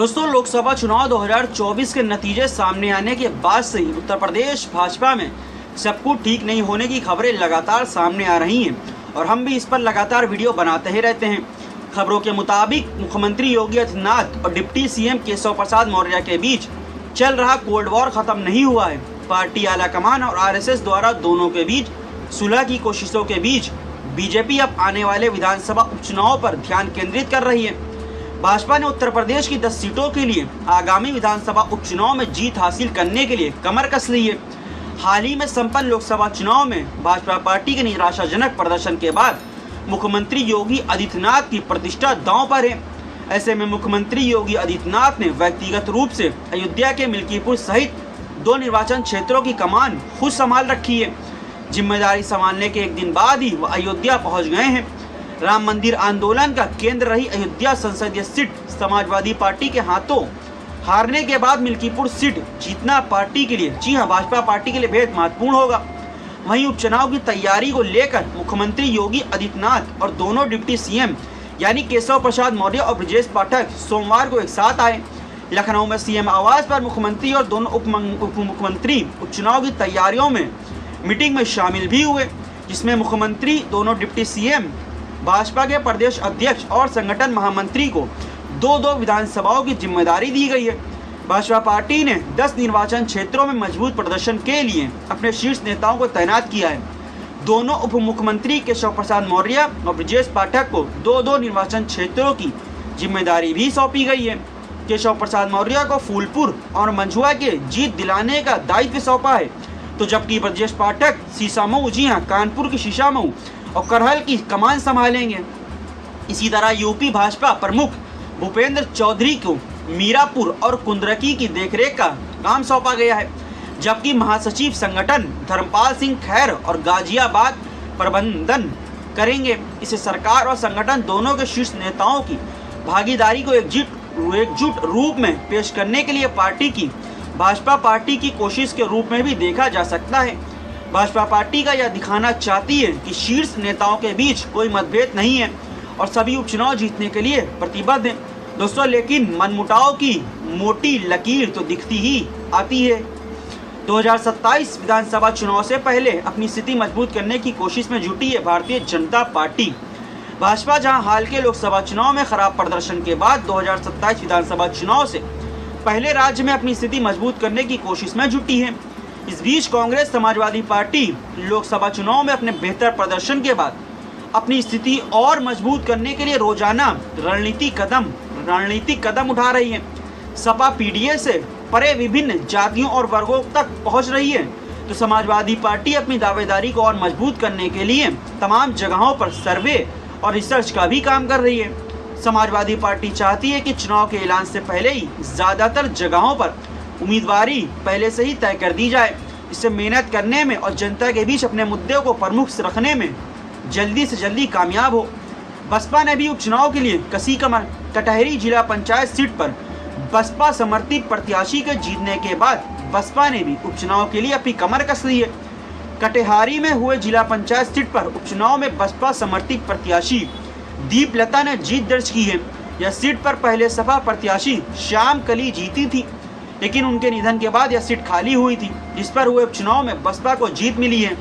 दोस्तों, लोकसभा चुनाव 2024 के नतीजे सामने आने के बाद से ही उत्तर प्रदेश भाजपा में सब कुछ ठीक नहीं होने की खबरें लगातार सामने आ रही हैं और हम भी इस पर लगातार वीडियो बनाते ही रहते हैं। खबरों के मुताबिक मुख्यमंत्री योगी आदित्यनाथ और डिप्टी सीएम केशव प्रसाद मौर्य के बीच चल रहा कोल्ड वॉर खत्म नहीं हुआ है। पार्टी आलाकमान और आरएसएस द्वारा दोनों के बीच सुलह की कोशिशों के बीच बीजेपी अब आने वाले विधानसभा उपचुनाव पर ध्यान केंद्रित कर रही है। भाजपा ने उत्तर प्रदेश की 10 सीटों के लिए आगामी विधानसभा उपचुनाव में जीत हासिल करने के लिए कमर कस ली है। हाल ही में संपन्न लोकसभा चुनाव में भाजपा पार्टी के निराशाजनक प्रदर्शन के बाद मुख्यमंत्री योगी आदित्यनाथ की प्रतिष्ठा दांव पर है। ऐसे में मुख्यमंत्री योगी आदित्यनाथ ने व्यक्तिगत रूप से अयोध्या के मिल्कीपुर सहित 2 निर्वाचन क्षेत्रों की कमान खुद संभाल रखी है। जिम्मेदारी संभालने के एक दिन बाद ही वह अयोध्या पहुंच गए हैं। राम मंदिर आंदोलन का केंद्र रही अयोध्या संसदीय सीट समाजवादी पार्टी के हाथों हारने के बाद मिल्कीपुर सीट जीतना पार्टी के लिए, जी हां, भाजपा पार्टी के लिए बेहद महत्वपूर्ण होगा। वहीं उपचुनाव की तैयारी को लेकर मुख्यमंत्री योगी आदित्यनाथ और दोनों डिप्टी सीएम यानी केशव प्रसाद मौर्य और ब्रजेश पाठक सोमवार को एक साथ आए। लखनऊ में सीएम आवास पर मुख्यमंत्री और दोनों उप मुख्यमंत्री उपचुनाव की तैयारियों में मीटिंग में शामिल भी हुए, जिसमें मुख्यमंत्री, दोनों डिप्टी सीएम, भाजपा के प्रदेश अध्यक्ष और संगठन महामंत्री को 2-2 विधानसभाओं की जिम्मेदारी दी गई है। भाजपा पार्टी ने 10 निर्वाचन क्षेत्रों में मजबूत प्रदर्शन के लिए अपने शीर्ष नेताओं को तैनात किया है। दोनों उप मुख्यमंत्री केशव प्रसाद मौर्य और ब्रजेश पाठक को 2-2 निर्वाचन क्षेत्रों की जिम्मेदारी भी सौंपी गई है। केशव प्रसाद मौर्य को फूलपुर और मंझुआ के जीत दिलाने का दायित्व सौंपा है, तो जबकि ब्रजेश पाठक शीशामऊ, जी हाँ, कानपुर की शीशामऊ और करहल की कमान संभालेंगे। इसी तरह यूपी भाजपा प्रमुख भूपेंद्र चौधरी को मीरापुर और कुंद्रकी की देखरेख का काम सौंपा गया है, जबकि महासचिव संगठन धर्मपाल सिंह खैर और गाजियाबाद प्रबंधन करेंगे। इसे सरकार और संगठन दोनों के शीर्ष नेताओं की भागीदारी को एकजुट रूप में पेश करने के लिए भाजपा पार्टी की कोशिश के रूप में भी देखा जा सकता है। भाजपा पार्टी का यह दिखाना चाहती है कि शीर्ष नेताओं के बीच कोई मतभेद नहीं है और सभी उपचुनाव जीतने के लिए प्रतिबद्ध हैं। दोस्तों, लेकिन मनमुटाव की मोटी लकीर तो दिखती ही आती है। 2027 विधानसभा चुनाव से पहले अपनी स्थिति मजबूत करने की कोशिश में जुटी है भारतीय जनता पार्टी। भाजपा जहां हाल के लोकसभा चुनाव में खराब प्रदर्शन के बाद 2027 विधानसभा चुनाव से पहले राज्य में अपनी स्थिति मजबूत करने की कोशिश में जुटी है। इस बीच कांग्रेस समाजवादी पार्टी लोकसभा चुनाव में अपने बेहतर प्रदर्शन के बाद अपनी स्थिति और मजबूत करने के लिए रोजाना रणनीतिक कदम उठा रही है। सपा पीडीए से परे विभिन्न जातियों और वर्गों तक पहुंच रही है, तो समाजवादी पार्टी अपनी दावेदारी को और मजबूत करने के लिए तमाम जगहों पर सर्वे और रिसर्च का भी काम कर रही है। समाजवादी पार्टी चाहती है कि चुनाव के ऐलान से पहले ही ज़्यादातर जगहों पर उम्मीदवारी पहले से ही तय कर दी जाए। इससे मेहनत करने में और जनता के बीच अपने मुद्दों को प्रमुख रखने में जल्दी से जल्दी कामयाब हो। बसपा ने भी उपचुनाव के लिए कसी कमर। कटहरी जिला पंचायत सीट पर बसपा समर्थित प्रत्याशी के जीतने के बाद बसपा ने भी उपचुनाव के लिए अपनी कमर कस ली है। कटिहारी में हुए जिला पंचायत सीट पर उपचुनाव में बसपा समर्थित प्रत्याशी दीपलता ने जीत दर्ज की है। यह सीट पर पहले सपा प्रत्याशी श्याम कली जीती थी, लेकिन उनके निधन के बाद यह सीट खाली हुई थी, जिस पर हुए उपचुनाव में बसपा को जीत मिली है।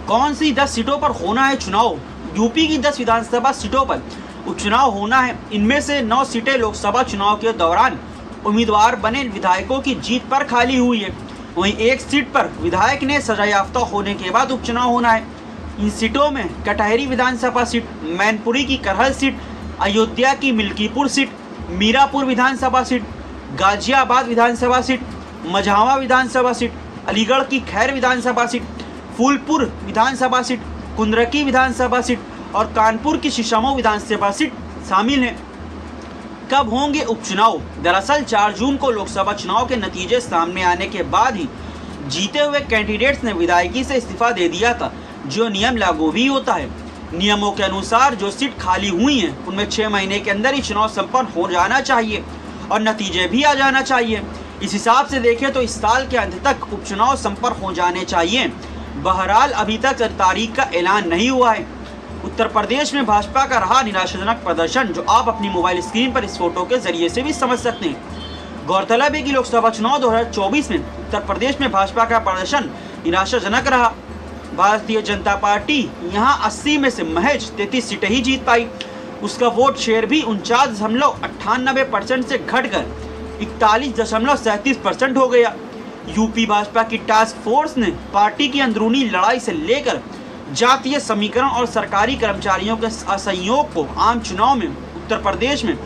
कौन सी 10 सीटों पर होना है चुनाव? यूपी की 10 विधानसभा सीटों पर उपचुनाव होना है। इनमें से 9 सीटें लोकसभा चुनाव के दौरान उम्मीदवार बने विधायकों की जीत पर खाली हुई है। वहीं एक सीट पर विधायक ने सजायाफ्ता होने के बाद उपचुनाव होना है। इन सीटों में कटहरी विधानसभा सीट, मैनपुरी की करहल सीट, अयोध्या की मिल्कीपुर सीट, मीरापुर विधानसभा सीट, गाजियाबाद विधानसभा सीट, मझावा विधानसभा सीट, अलीगढ़ की खैर विधानसभा सीट, फूलपुर विधानसभा सीट, कुंद्रकी विधानसभा सीट और कानपुर की शीशामऊ विधानसभा सीट शामिल हैं। कब होंगे उपचुनाव? दरअसल 4 जून को लोकसभा चुनाव के नतीजे सामने आने के बाद ही जीते हुए कैंडिडेट्स ने विधायकी से इस्तीफा दे दिया था, जो नियम लागू भी होता है। नियमों के अनुसार जो सीट खाली हुई हैं उनमें 6 महीने के अंदर ही चुनाव संपन्न हो जाना चाहिए और नतीजे भी आ जाना चाहिए। इस हिसाब से देखें तो इस साल के अंत तक उपचुनाव संपन्न हो जाने चाहिए। बहरहाल अभी तक तारीख का ऐलान नहीं हुआ है। उत्तर प्रदेश में भाजपा का रहा निराशाजनक प्रदर्शन, जो आप अपनी मोबाइल स्क्रीन पर इस फोटो के जरिए से भी समझ सकते हैं। गौरतलब है कि लोकसभा चुनाव 2024 में उत्तर प्रदेश में भाजपा का प्रदर्शन निराशाजनक रहा। भारतीय जनता पार्टी यहां 80 में से महज 33 सीटें ही जीत पाई। उसका वोट शेयर भी 49.98% से घटकर 41.37% हो गया। यूपी भाजपा की टास्क फोर्स ने पार्टी की अंदरूनी लड़ाई से लेकर जातीय समीकरण और सरकारी कर्मचारियों के असहयोग को आम चुनाव में उत्तर प्रदेश में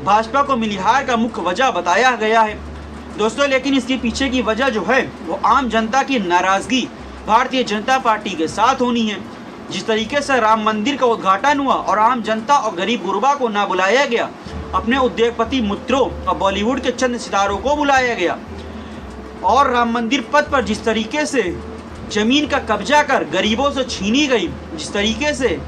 भाजपा को मिली हार का मुख्य वजह बताया गया है दोस्तों। लेकिन इसके पीछे की वजह जो है वो आम जनता की नाराजगी भारतीय जनता पार्टी के साथ होनी है। जिस तरीके से राम मंदिर का उद्घाटन हुआ और आम जनता और गरीब गुरबा को ना बुलाया गया, अपने उद्योगपति मित्रों और बॉलीवुड के चंद सितारों को बुलाया गया, और राम मंदिर पथ पर जिस तरीके से जमीन का कब्जा कर गरीबों से छीनी गई, जिस तरीके से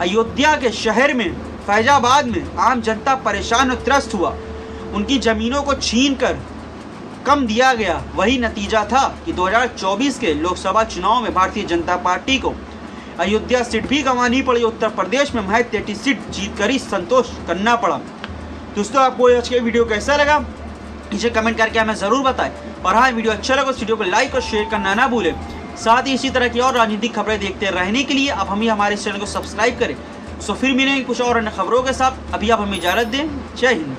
अयोध्या के शहर में फैजाबाद में आम जनता परेशान और त्रस्त हुआ, उनकी ज़मीनों को छीन कर कम दिया गया, वही नतीजा था कि 2024 के लोकसभा चुनाव में भारतीय जनता पार्टी को अयोध्या सीट भी गंवानी पड़ी। उत्तर प्रदेश में महज 33 सीट जीत कर ही संतोष करना पड़ा। दोस्तों, आपको आज के वीडियो कैसा लगा इसे कमेंट करके हमें ज़रूर बताएं, और हाँ, वीडियो अच्छा लगा तो वीडियो को लाइक और शेयर करना ना भूलें। साथ ही इसी तरह की और राजनीतिक खबरें देखते रहने के लिए आप हमारे इस चैनल को सब्सक्राइब करें। फिर मिलेंगे कुछ और अन्य खबरों के साथ। अभी आप हमें इजाज़त दें। जय हिंद।